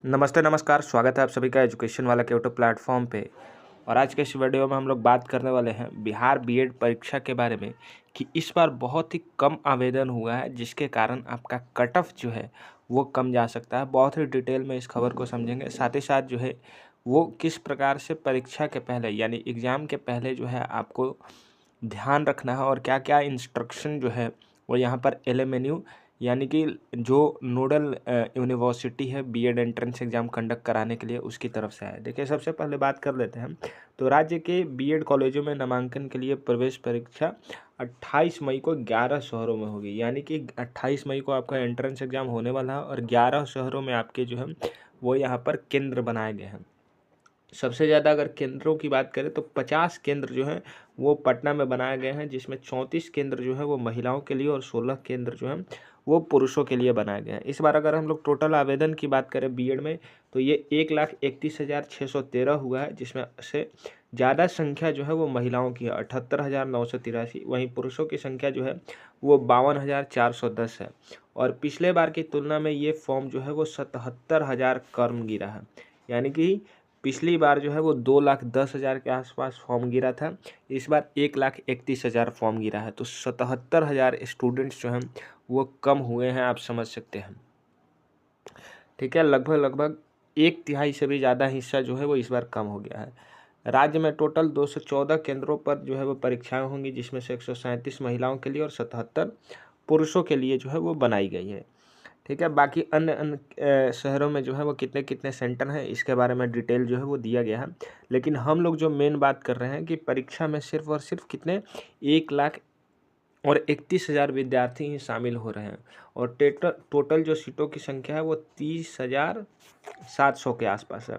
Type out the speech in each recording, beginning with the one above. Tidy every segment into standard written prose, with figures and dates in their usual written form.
नमस्ते नमस्कार, स्वागत है आप सभी का एजुकेशन वाला के यूट्यूब प्लेटफॉर्म पे। और आज के इस वीडियो में हम लोग बात करने वाले हैं बिहार बीएड परीक्षा के बारे में कि इस बार बहुत ही कम आवेदन हुआ है, जिसके कारण आपका कट ऑफ जो है वो कम जा सकता है। बहुत ही डिटेल में इस खबर को समझेंगे, साथ ही साथ जो है वो किस प्रकार से परीक्षा के पहले यानी एग्ज़ाम के पहले जो है आपको ध्यान रखना है और क्या क्या इंस्ट्रक्शन जो है वो यहाँ पर एलएमएनयू यानी कि जो नोडल यूनिवर्सिटी है बीएड एंट्रेंस एग्ज़ाम कंडक्ट कराने के लिए, उसकी तरफ से है। देखिए, सबसे पहले बात कर लेते हैं तो राज्य के बीएड कॉलेजों में नामांकन के लिए प्रवेश परीक्षा 28 मई को 11 शहरों में होगी। यानी कि 28 मई को आपका एंट्रेंस एग्ज़ाम होने वाला है और 11 शहरों में आपके जो है वो यहाँ पर केंद्र बनाए गए हैं। सबसे ज़्यादा अगर केंद्रों की बात करें तो 50 केंद्र जो हैं वो पटना में बनाए गए हैं, जिसमें 34 केंद्र जो है वो महिलाओं के लिए और 16 केंद्र जो हैं वो पुरुषों के लिए बनाए गए हैं। इस बार अगर हम लोग टोटल आवेदन की बात करें बीएड में तो ये 1,31,613 हुआ है, जिसमें से ज़्यादा संख्या जो है वो महिलाओं की है 78,983। वहीं पुरुषों की संख्या जो है वो 52,410 है। और पिछले बार की तुलना में ये फॉर्म जो है वो 77,000 कम गिरा है। यानी कि पिछली बार जो है वो 2,10,000 के आसपास फॉर्म गिरा था, इस बार 1,31,000 फॉर्म गिरा है। तो 77,000 स्टूडेंट्स जो हैं वो कम हुए हैं, आप समझ सकते हैं। ठीक है, लगभग 1/3 से भी ज़्यादा हिस्सा जो है वो इस बार कम हो गया है। राज्य में टोटल 214 केंद्रों पर जो है वो परीक्षाएं होंगी, जिसमें से 137 महिलाओं के लिए और 77 पुरुषों के लिए जो है वो बनाई गई है। ठीक है, बाकी अन्य शहरों में जो है वो कितने कितने सेंटर हैं इसके बारे में डिटेल जो है वो दिया गया है। लेकिन हम लोग जो मेन बात कर रहे हैं कि परीक्षा में सिर्फ और सिर्फ कितने 1,31,000 विद्यार्थी ही शामिल हो रहे हैं और टोटल जो सीटों की संख्या है वो 30,700 के आसपास है।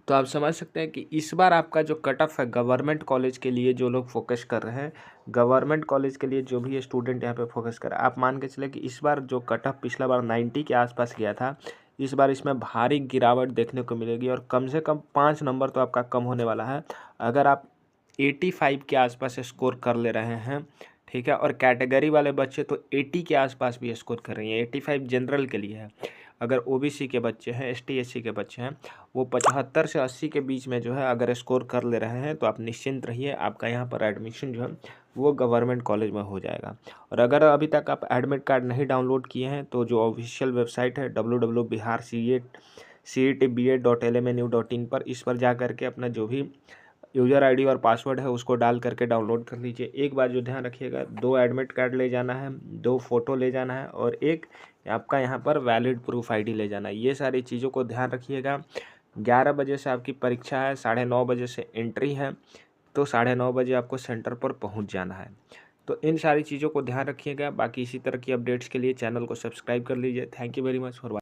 तो आप समझ सकते हैं कि इस बार आपका जो कट ऑफ है गवर्नमेंट कॉलेज के लिए जो लोग फोकस कर रहे हैं, गवर्नमेंट कॉलेज के लिए जो भी स्टूडेंट यहाँ पे फोकस कर रहे हैं, आप मान के चले कि इस बार जो कट ऑफ पिछला बार 90 के आसपास गया था, इस बार इसमें भारी गिरावट देखने को मिलेगी और कम से कम 5 नंबर तो आपका कम होने वाला है। अगर आप 85 के आसपास स्कोर कर ले रहे हैं, ठीक है, और कैटेगरी वाले बच्चे तो 80 के आसपास भी स्कोर कर रही हैं। 85 जनरल के लिए है। अगर ओबीसी के बच्चे हैं, एसटी एससी के बच्चे हैं, वो 75 से 80 के बीच में जो है अगर स्कोर कर ले रहे हैं तो आप निश्चिंत रहिए, आपका यहाँ पर एडमिशन जो है वो गवर्नमेंट कॉलेज में हो जाएगा। और अगर अभी तक आप एडमिट कार्ड नहीं डाउनलोड किए हैं तो जो ऑफिशियल वेबसाइट है www.biharcet.lmnu.in पर, इस पर जा करके अपना जो भी यूज़र आईडी और पासवर्ड है उसको डाल करके डाउनलोड कर लीजिए। एक बात जो ध्यान रखिएगा, 2 एडमिट कार्ड ले जाना है, 2 फ़ोटो ले जाना है और एक आपका यहाँ पर वैलिड प्रूफ आईडी ले जाना है। ये सारी चीज़ों को ध्यान रखिएगा। 11 बजे से आपकी परीक्षा है, 9:30 बजे से एंट्री है, तो 9:30 बजे आपको सेंटर पर पहुँच जाना है। तो इन सारी चीज़ों को ध्यान रखिएगा। बाकी इसी तरह की अपडेट्स के लिए चैनल को सब्सक्राइब कर लीजिए। Thank you very much for